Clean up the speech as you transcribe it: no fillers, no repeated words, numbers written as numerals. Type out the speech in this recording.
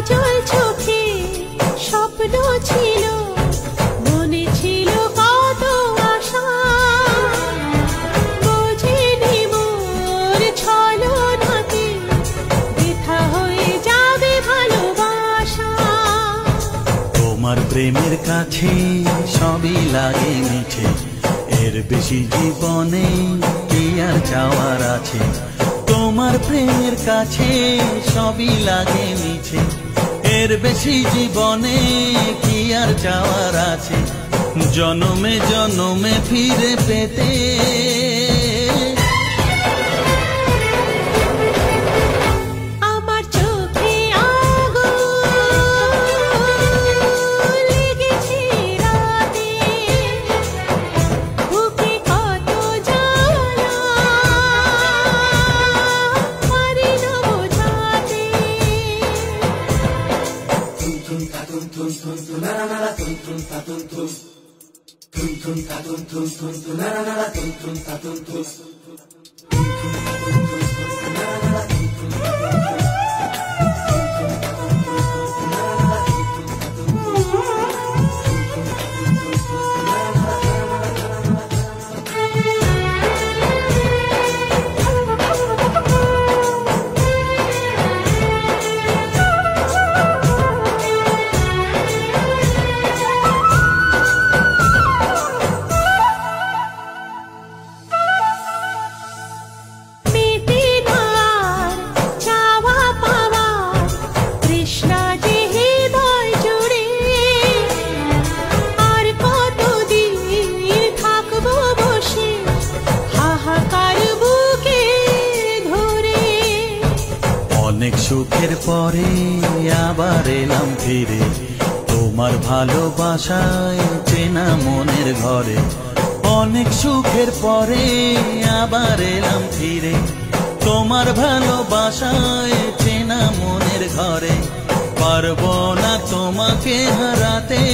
কাজল চোখে স্বপ্ন ছিল, মনে ছিল কত আশা, বোঝেনি মোর ছলনাতে বৃথা হয়ে যাবে ভালোবাসা। তোমার প্রেমের কাছে সবই লাগে মিছে, এর বেশি জীবনে কি আর চাওয়ার আছে। তোমার প্রেমের কাছে সবই লাগে মিছে, এর বেশি জীবনে কি আর চাওয়ার আছে। জনমে জনমে ফিরে পেতে আমার চোখে আগুন লেগেছে রাতে, বুকে কত জ্বালা পারি না বোঝাতে। মেটে না আর চাওয়া পাওয়া, তৃষ্ণা যে হৃদয় জুড়ে, আর কতদিন থাকবো বসে হাহাকার বুকে ধরে। অনেক সুখের পরে আবার এলাম ফিরে, তোমার ভালোবাসায় চেনা মনের ঘরে। অনেক সুখের পরে আবার এলাম ফিরে, তোমার ভালোবাসায় চেনা মনের ঘরে। পারবো না তোমাকে হারাতে।